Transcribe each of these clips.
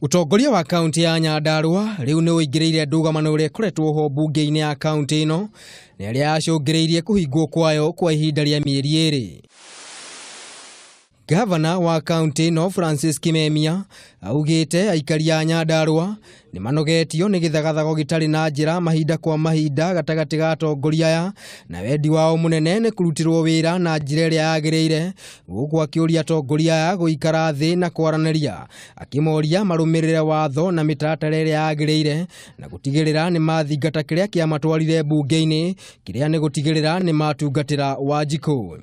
Utongoria wa kaunti ya Nyandarua riu ni uingiriire ndũgamano uria koretwo ho bunge-ini ya kaunti ino na aria yacũngĩrĩirie kũhingwo kwayo kwa ihinda rĩa mĩeri ĩrĩ. Gavana wa kaunti ino Francis Kimemia augite aikari a Nyandarua ni manogetio ni githagathago gitari na njira mahinda kwa mahinda gatagati ga atongoria aya na wendi wao munene ni kurutirwo wira na njira iria yagiriire guku akiuria atongoria aya guikara thi na kwaraniria akimoria marumirire watho na mitaratara iria yagiriire na gutigirira ni mathingata kiria kiamatwarire bunge-ini kiria ni gutigirira ni matungatira Wanjiku.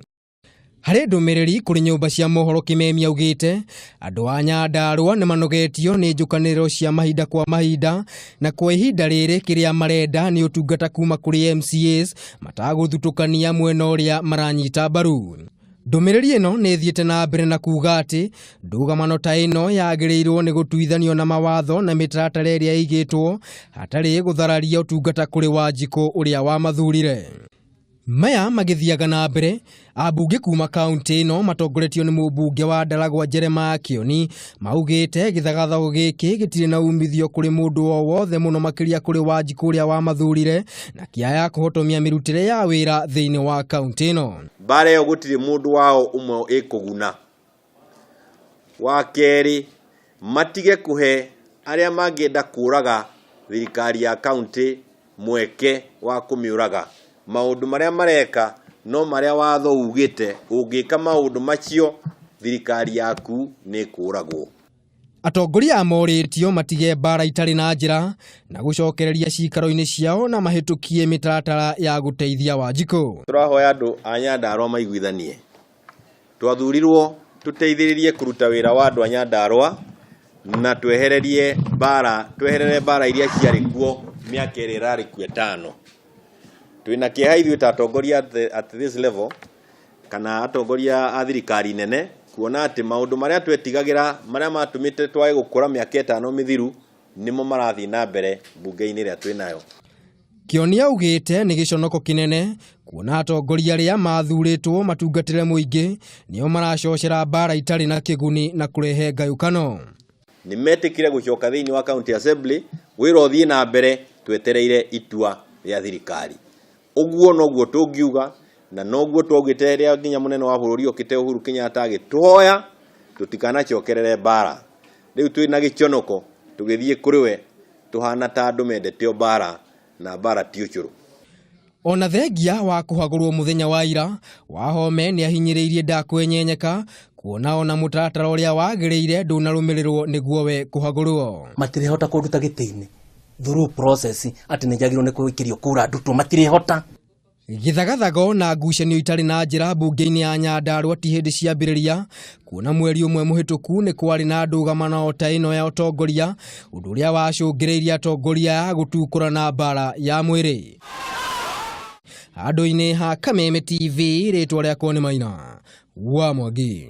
Hari ndumiriri kuri nyumba cia mohoro Kimemia augite andu a Nyandarua ni manogetio ni njukaniro cia mahinda kwa mahinda na kwa ihinda riri kiria marenda ni utungata kuma kuri MCAs mataguthutukania mwena uria maranyita mbaru. Ndumiriri ino ni thiete na mbere na kuga ati ndũgamano ta ino yagiriirwo ni gutuithanio na mawatho na mitaratara iria igitwo hatari guthararia utungata kuri Wanjiku uria wa mathurire. Maya magithiaga na mbere abunge kuma kaunti ino matongoretio ni mubunge wa Ndaragwa Jeremiah Kioni maugite githagathago giki gitire na umithio kuri mundu o wothe muno makiria kuri Wanjiku uria wa mathurire na kiaya kuhotomia mirutire ya wira thiini wa kaunti ino. Bare yo gutire mundu wao umwe ikuguna wa keri matige kuhe aria mangenda kuraga thirikari ya kaunti mweke wa kumiuraga. Maundu maria mareka no maria watho ugite ungika maundu macio thirikari yaku ni kuragwo. Atongoria amoritio matige bara itari na njira na gucokereria cikaro-ini ciao na mahitukie mitaratara ya guteithia Wanjiku. Turahoya andu a Nyandarua maiguithanie twathurirwo tuteithiririe kuruta wira wa andu a Nyandarua na tweherere bara iria ciari kuo miaka iri rari kuo 5. Twina kieha ithuĩ ta atongoria at this level kana atongoria a thirikari nene kuona ati maundu maria twetigagira maria matumite twage gukura miaka 5 mithiru nimo marathi na mbere bunge-ini ria twinayo. Kioni augite ni giconoko kinene kuona atongoria aria mathuritwo matungatire muingi nio maracocera bara itari na kiguni na kurehe ngayukano. Ni metikire gucoka thiini wa county assembly wira uthii na mbere twetereire itua ria thirikari. Uguo noguo tungiuga na noguo twogiteria nginya munene wa bururi okite Uhuru Kenyatta agituhoya tutikanacokerere bara. Riu twina giconoko tugithie kuri we tuhana ta andu mendete bara na bara ti ucuru. Ona thengia wa kuhagurwo muthenya wa ira Wahome ni ahinyiriirie ndakwenyenyeka kuona ona mutaratara uria wagiriire ndunarumirirwo niguo we kuhagurwo. Matirehota kuruta gitini through process ati nejagirwo ni kuikirio kura ndutu matirehota. Githagathago na ngucanio itari na njira bunge-ini ya Nyandarua ti hindi ciambiriria kuona mweri umwe muhituku ni kwari na ndũgamano ta ino ya utongoria undu uria wacũngĩrĩirie atongoria gutukura na bara ya mwiri. Handũ-inĩ ha Kameme TV ritwa riakwa ni Maina wa Mwangi.